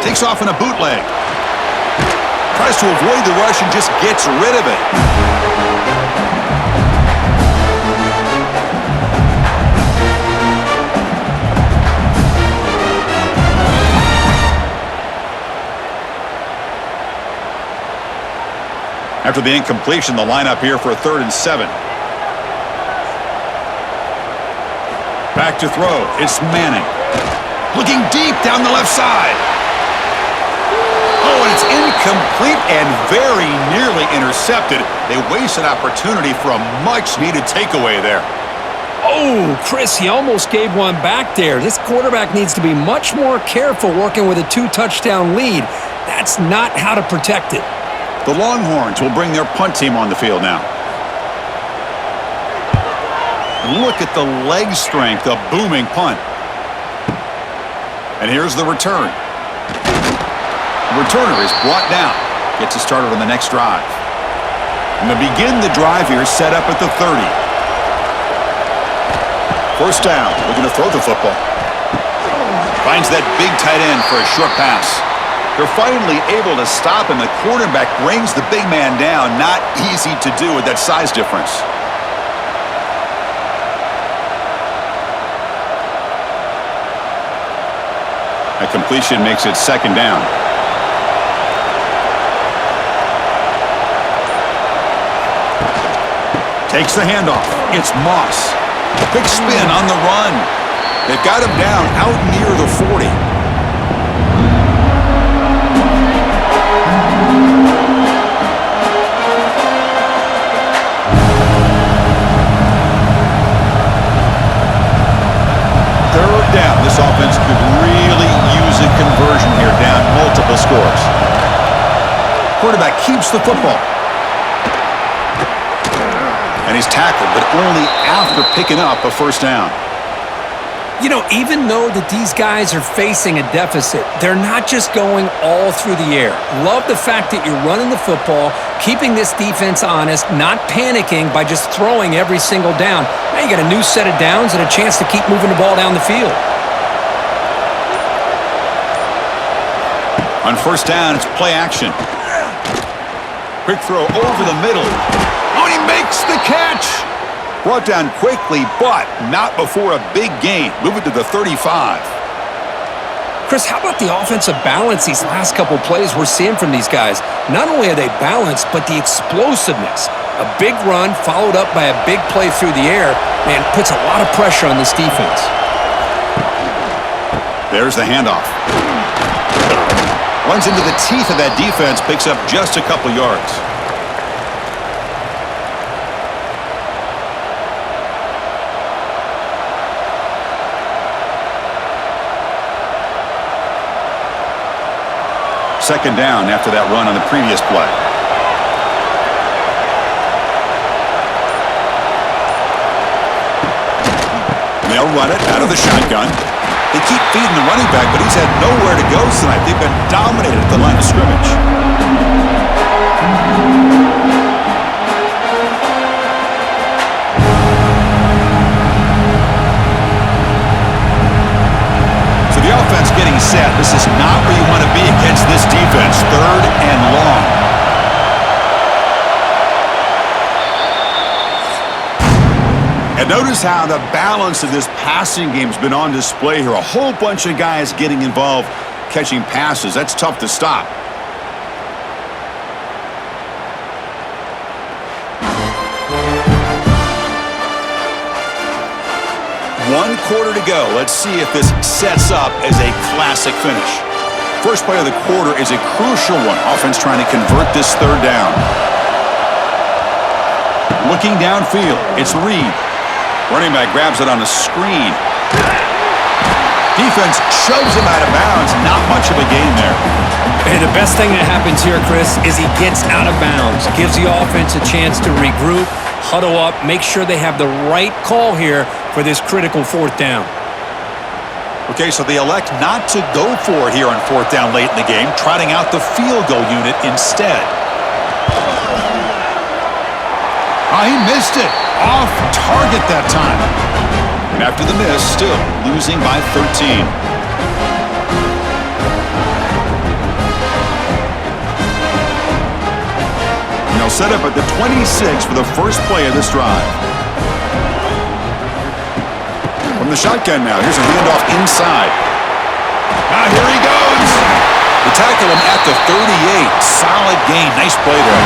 A: Takes off in a bootleg. Tries to avoid the rush and just gets rid of it. After the incompletion, the lineup here for a 3rd and 7. Back to throw. It's Manning. Looking deep down the left side. Oh, and it's incomplete and very nearly intercepted. They waste an opportunity for a much-needed takeaway there.
B: Oh, Chris, he almost gave one back there. This quarterback needs to be much more careful working with a 2-touchdown lead. That's not how to protect it.
A: The Longhorns will bring their punt team on the field now. Look at the leg strength, a booming punt. And here's the return. The returner is brought down. Gets us started on the next drive. And to begin the drive here, set up at the 30. First down, looking to throw the football. Finds that big tight end for a short pass. They're finally able to stop him. The quarterback brings the big man down. Not easy to do with that size difference. That completion makes it second down. Takes the handoff. It's Moss. Quick spin on the run. They've got him down out near the 40. Third down. This offense could really use a conversion here, down multiple scores. Quarterback keeps the football. And he's tackled, but only after picking up a first down.
B: You know, even though that these guys are facing a deficit, they're not just going all through the air. Love the fact that you're running the football, keeping this defense honest, not panicking by just throwing every single down. Now you got a new set of downs and a chance to keep moving the ball down the field.
A: On first down, it's play action. Quick throw over the middle. Oh, and he makes the catch. Brought down quickly, but not before a big gain. Moving to the 35.
B: Chris, how about the offensive balance these last couple plays we're seeing from these guys? Not only are they balanced, but the explosiveness. A big run followed up by a big play through the air, man, puts a lot of pressure on this defense.
A: There's the handoff. Runs into the teeth of that defense, picks up just a couple yards. Second down after that run on the previous play. They'll run it out of the shotgun. They keep feeding the running back, but he's had nowhere to go tonight. They've been dominated at the line of scrimmage. So the offense getting set. This is not where you want to be against this defense. Third and long. And notice how the balance of this passing game has been on display here. A whole bunch of guys getting involved, catching passes. That's tough to stop. One quarter to go. Let's see if this sets up as a classic finish. First play of the quarter is a crucial one. Offense trying to convert this third down. Looking downfield, it's Reed. Running back grabs it on the screen. Defense shoves him out of bounds. Not much of a gain there.
B: And the best thing that happens here, Chris, is he gets out of bounds. Gives the offense a chance to regroup, huddle up, make sure they have the right call here for this critical fourth down.
A: Okay, so they elect not to go for it here on fourth down late in the game, trotting out the field goal unit instead. Oh, he missed it. Off target that time. And after the miss, still losing by 13. And they'll set up at the 26 for the first play of this drive. From the shotgun now, here's a handoff inside. Ah, here he goes. They tackle him at the 38. Solid gain. Nice play there.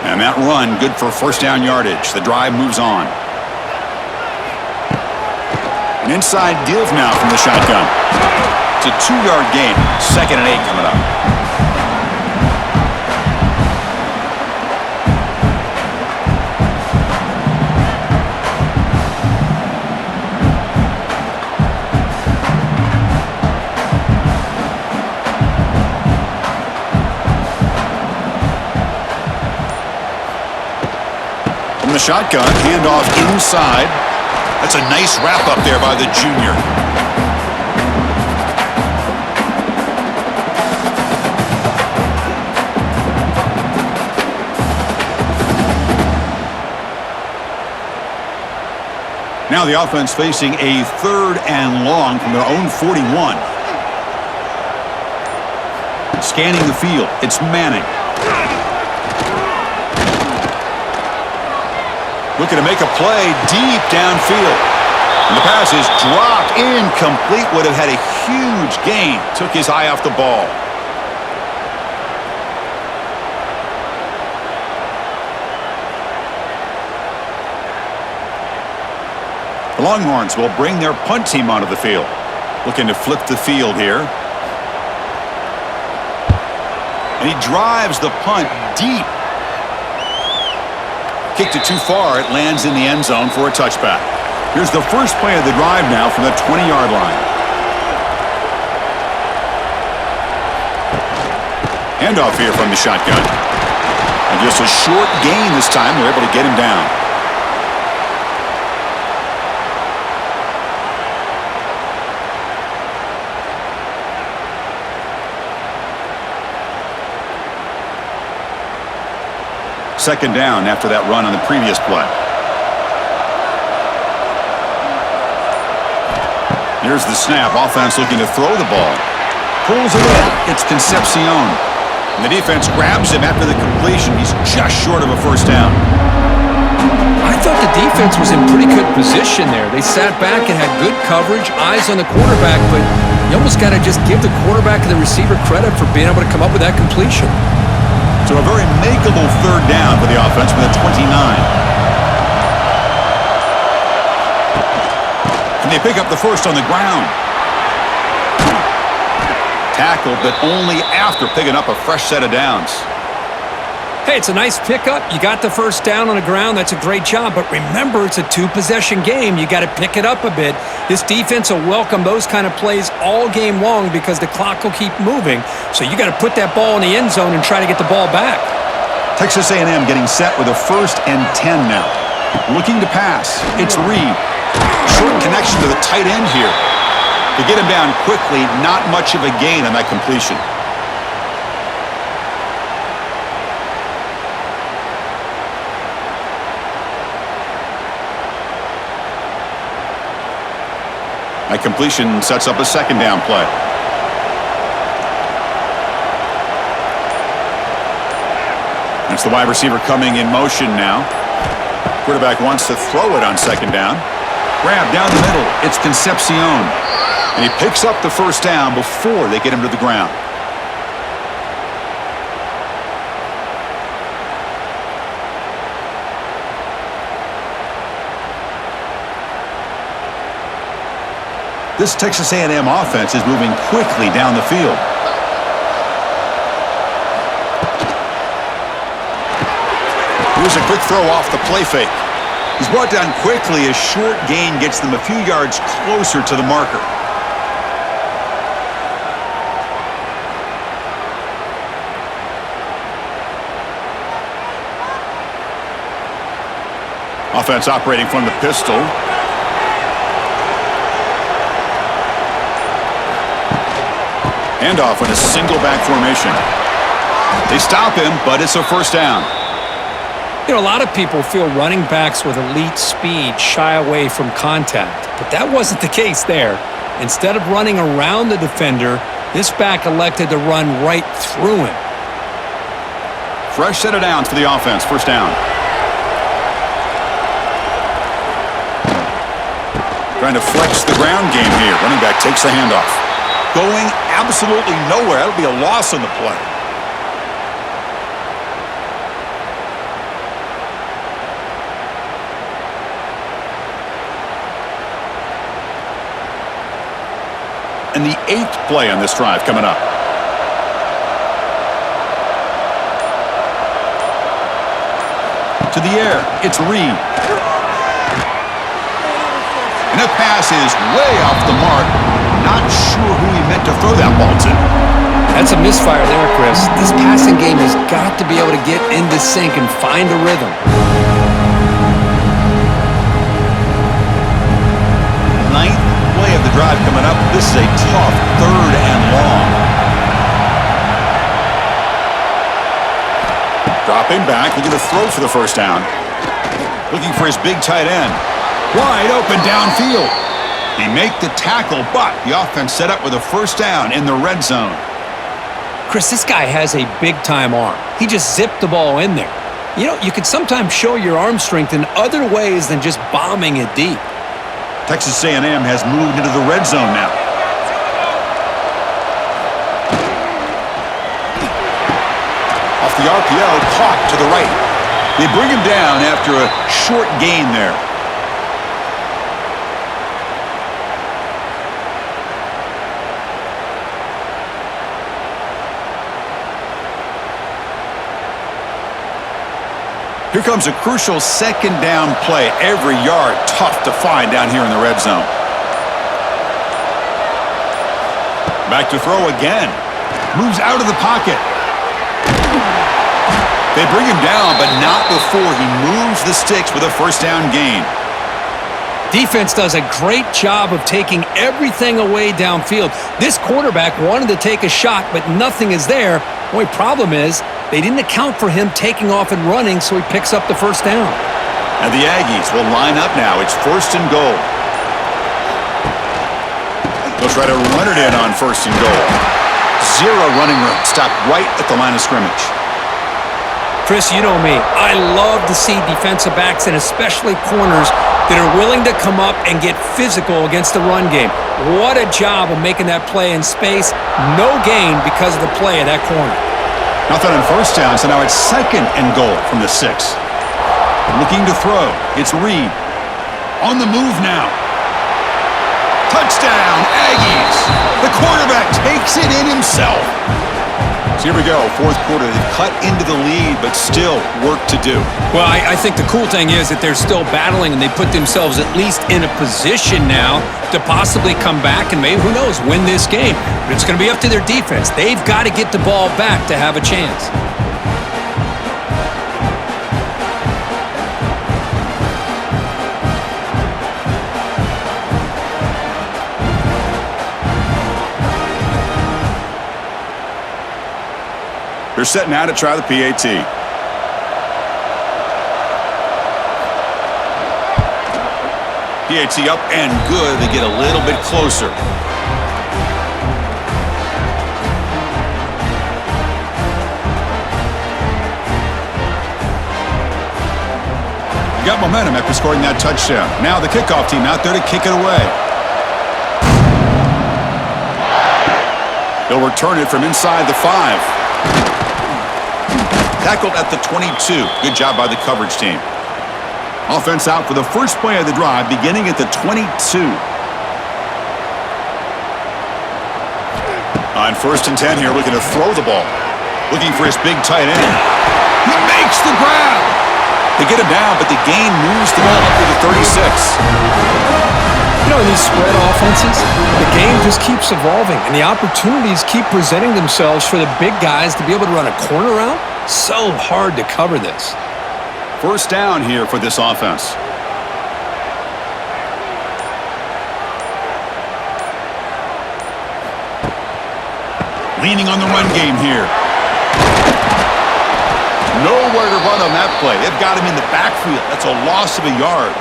A: And that run, good for first down yardage. The drive moves on. An inside give now from the shotgun. It's a 2-yard gain. 2nd and 8 coming up. The shotgun, handoff inside. That's a nice wrap up there by the junior. Now the offense facing a 3rd and long from their own 41. Scanning the field, it's Manning. Looking to make a play deep downfield. And the pass is dropped incomplete. Would have had a huge gain. Took his eye off the ball. The Longhorns will bring their punt team onto the field. Looking to flip the field here. And he drives the punt deep. Kicked it too far. It lands in the end zone for a touchback. Here's the first play of the drive now from the 20-yard line. Handoff here from the shotgun. And just a short gain this time. They're able to get him down. Second down after that run on the previous play. Here's the snap. Offense looking to throw the ball. Pulls it in. It's Concepcion. And the defense grabs him after the completion. He's just short of a first down.
B: I thought the defense was in pretty good position there. They sat back and had good coverage, eyes on the quarterback, but you almost got to just give the quarterback and the receiver credit for being able to come up with that completion.
A: So a very makeable third down for the offense with a 29. And they pick up the first on the ground. Tackled, but only after picking up a fresh set of downs.
B: Hey, it's a nice pickup. You got the first down on the ground. That's a great job. But remember, it's a two-possession game. You got to pick it up a bit. This defense will welcome those kind of plays all game long because the clock will keep moving. So you got to put that ball in the end zone and try to get the ball back.
A: Texas A&M getting set with a 1st and 10 now. Looking to pass. It's Reed. Short connection to the tight end here. To get him down quickly, not much of a gain on that completion. That completion sets up a second down play. That's the wide receiver coming in motion now. Quarterback wants to throw it on second down. Grab down the middle. It's Concepcion. And he picks up the first down before they get him to the ground. This Texas A&M offense is moving quickly down the field. Here's a quick throw off the play fake. He's brought down quickly as short gain gets them a few yards closer to the marker. Offense operating from the pistol. Handoff in a single back formation. They stop him, but it's a first down.
B: You know, a lot of people feel running backs with elite speed shy away from contact, but that wasn't the case there. Instead of running around the defender, this back elected to run right through him.
A: Fresh set of downs for the offense. First down. Trying to flex the ground game here. Running back takes the handoff. Going absolutely nowhere. That'll be a loss on the play. And the 8th play on this drive coming up. To the air. It's Reed. And the pass is way off the mark. Not sure who he meant to throw that ball to.
B: That's a misfire there, Chris. This passing game has got to be able to get into sync and find a rhythm.
A: 9th play of the drive coming up. This is a tough 3rd and long. Dropping back, looking to throw for the first down. Looking for his big tight end. Wide open downfield. They make the tackle, but the offense set up with a first down in the red zone.
B: Chris, this guy has a big-time arm. He just zipped the ball in there. You know, you can sometimes show your arm strength in other ways than just bombing it deep.
A: Texas A&M has moved into the red zone now. Off the RPO, caught to the right. They bring him down after a short gain there. Here comes a crucial second down play. Every yard tough to find down here in the red zone. Back to throw again. Moves out of the pocket. They bring him down, but not before he moves the sticks with a first down gain.
B: Defense does a great job of taking everything away downfield. This quarterback wanted to take a shot, but nothing is there. The only problem is They didn't account for him taking off and running, so he picks up the first down.
A: And the Aggies will line up now. It's 1st and goal. They'll try to run it in on 1st and goal. 0 running room. Stopped right at the line of scrimmage.
B: Chris, you know me. I love to see defensive backs and especially corners that are willing to come up and get physical against the run game. What a job of making that play in space. No gain because of the play of that corner.
A: Nothing on 1st down, so now it's 2nd and goal from the 6. Looking to throw. It's Reed. On the move now. Touchdown, Aggies. The quarterback takes it in himself. So here we go, 4th quarter. They've cut into the lead, but still work to do.
B: Well, I think the cool thing is that they're still battling, and they put themselves at least in a position now to possibly come back and maybe, who knows, win this game. But it's going to be up to their defense. They've got to get the ball back to have a chance.
A: They're set now to try the PAT. PAT up and good. They get a little bit closer. Got momentum after scoring that touchdown. Now the kickoff team out there to kick it away. They'll return it from inside the 5. Tackled at the 22. Good job by the coverage team. Offense out for the first play of the drive, beginning at the 22. On 1st and 10 here, looking to throw the ball. Looking for his big tight end. He makes the grab. They get him down, but the gain moves the ball up to the 36.
B: You know, in these spread offenses, the game just keeps evolving, and the opportunities keep presenting themselves for the big guys to be able to run a corner route. So hard to cover this.
A: 1st down here for this offense. Leaning on the run game here. Nowhere to run on that play. They've got him in the backfield. That's a loss of a yard.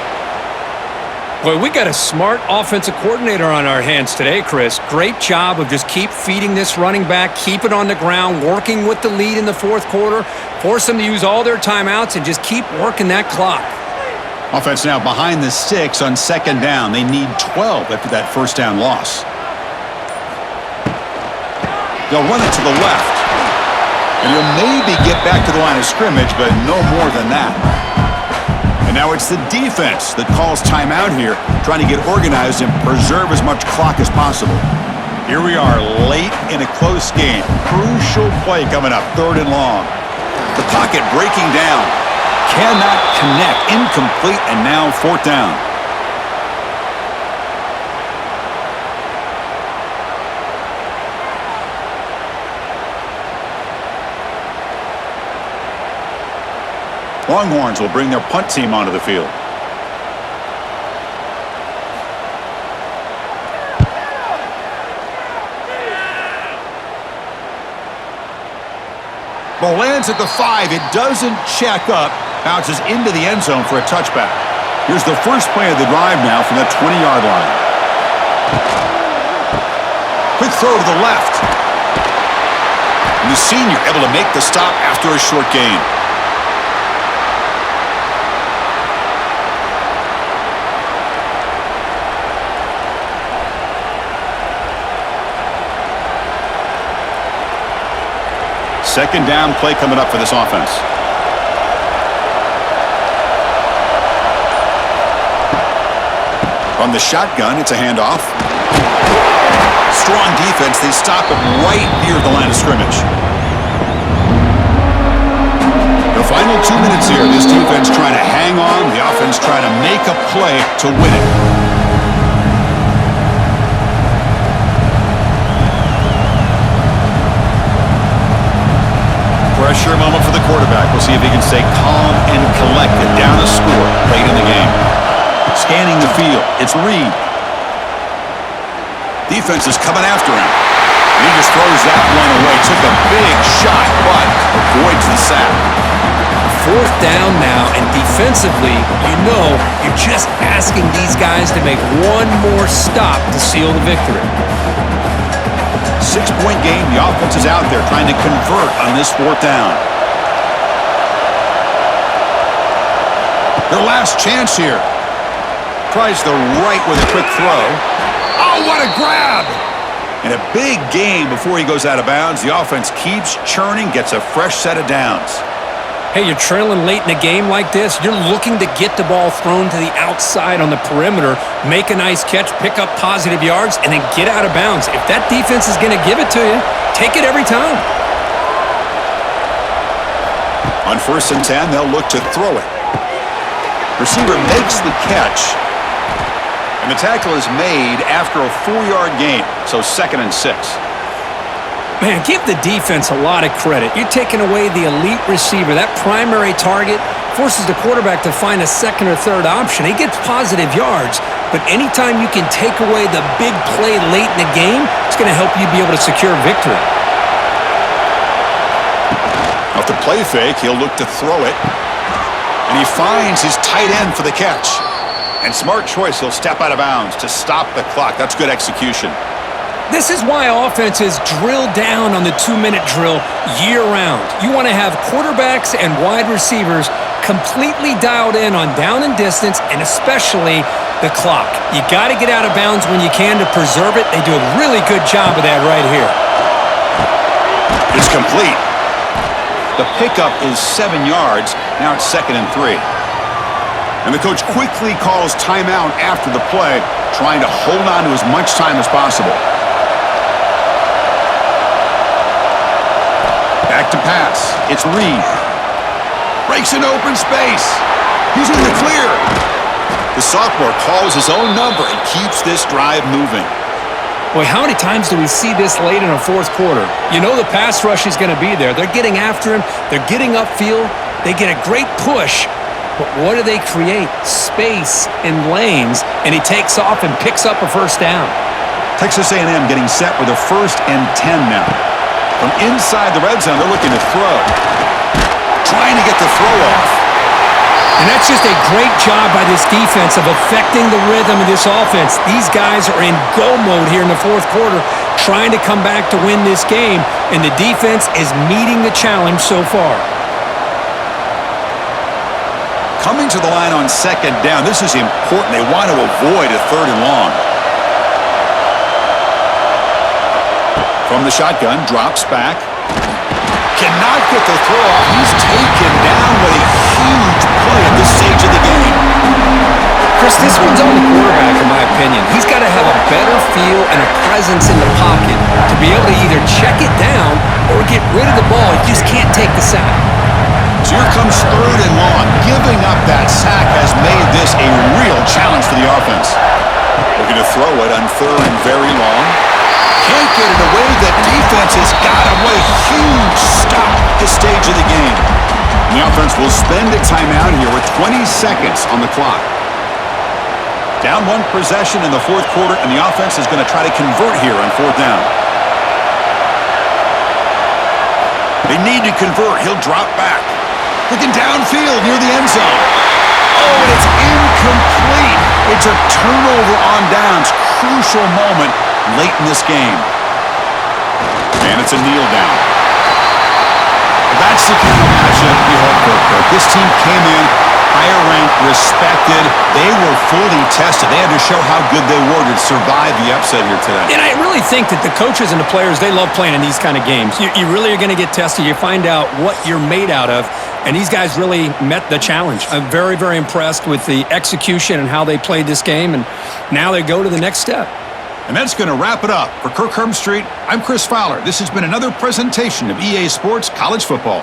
B: Boy, we got a smart offensive coordinator on our hands today, Chris. Great job of just keep feeding this running back, keep it on the ground, working with the lead in the 4th quarter, force them to use all their timeouts, and just keep working that clock.
A: Offense now behind the 6 on 2nd down. They need 12 after that 1st down loss. They'll run it to the left. And he'll maybe get back to the line of scrimmage, but no more than that. And now it's the defense that calls timeout here, trying to get organized and preserve as much clock as possible. Here we are late in a close game. Crucial play coming up, 3rd and long. The pocket breaking down. Cannot connect. Incomplete, and now 4th down. Longhorns will bring their punt team onto the field. Ball lands at the 5. It doesn't check up. Bounces into the end zone for a touchback. Here's the first play of the drive now from the 20-yard line. Quick throw to the left. And the senior able to make the stop after a short gain. Second down play coming up for this offense. From the shotgun, it's a handoff. Strong defense. They stop it right near the line of scrimmage. The final 2 minutes here. This defense trying to hang on. The offense trying to make a play to win it. Pressure moment for the quarterback. We'll see if he can stay calm and collected. Down a score late in the game. Scanning the field. It's Reed. Defense is coming after him. He just throws that one away. Took a big shot, but avoids
B: 4th down now, and defensively, you're just asking these guys to make one more stop to seal the victory.
A: 6-point game. The offense is out there trying to convert on this 4th down. Their last chance here. Tries the right with a quick throw. Oh, what a grab! And a big gain before he goes out of bounds. The offense keeps churning, gets a fresh set of downs.
B: Hey, you're trailing late in a game like this. You're looking to get the ball thrown to the outside on the perimeter, make a nice catch, pick up positive yards, and then get out of bounds. If that defense is going to give it to you, take it every time.
A: On 1st and 10, they'll look to throw it. Receiver makes the catch. And the tackle is made after a 4-yard gain, so 2nd and 6.
B: Man, give the defense a lot of credit. You're taking away the elite receiver. That primary target forces the quarterback to find a 2nd or 3rd option. He gets positive yards, but anytime you can take away the big play late in the game, it's going to help you be able to secure victory.
A: Off the play fake, he'll look to throw it. And he finds his tight end for the catch. And smart choice, he'll step out of bounds to stop the clock. That's good execution.
B: This is why offenses drill down on the 2-minute drill year-round. You want to have quarterbacks and wide receivers completely dialed in on down and distance, and especially the clock. You got to get out of bounds when you can to preserve it. They do a really good job of that right here.
A: It's complete. The pickup is 7 yards. Now it's 2nd and 3. And the coach quickly calls timeout after the play, trying to hold on to as much time as possible. Back to pass. It's Reed. Breaks an open space. He's in the clear. The sophomore calls his own number and keeps this drive moving.
B: Boy, how many times do we see this late in a 4th quarter? You know the pass rush is going to be there. They're getting after him. They're getting upfield. They get a great push. But what do they create? Space in lanes, and he takes off and picks up a 1st down.
A: Texas A&M getting set with a 1st and 10 now. From inside the red zone, they're looking to throw. Trying to get the throw off.
B: And that's just a great job by this defense of affecting the rhythm of this offense. These guys are in go mode here in the 4th quarter, trying to come back to win this game, and the defense is meeting the challenge so far.
A: Coming to the line on 2nd down. This is important. They want to avoid a 3rd and long. From the shotgun, drops back. Cannot get the throw off. He's taken down with a huge play at this stage of the game.
B: Chris, this one's on the quarterback, in my opinion. He's got to have a better feel and a presence in the pocket to be able to either check it down or get rid of the ball. He just can't take the sack.
A: So here comes 3rd and long. Giving up that sack has made this a real challenge for the offense. Looking to throw it on 3rd and very long. Can't get it away. The defense has got away. Huge stop at this stage of the game. And the offense will spend a timeout here with 20 seconds on the clock. Down 1 possession in the 4th quarter, and the offense is going to try to convert here on 4th down. They need to convert. He'll drop back. Looking downfield near the end zone. Oh, and it's incomplete. It's a turnover on downs. Crucial moment late in this game. And it's a kneel down. That's the kind of matchup you hope for, Kirk. This team came in higher ranked, respected. They were fully tested. They had to show how good they were to survive the upset here today.
B: And I really think that the coaches and the players, they love playing in these kind of games. You really are going to get tested. You find out what you're made out of. And these guys really met the challenge. I'm very, very impressed with the execution and how they played this game. And now they go to the next step.
A: And that's going to wrap it up. For Kirk Street, I'm Chris Fowler. This has been another presentation of EA Sports College Football.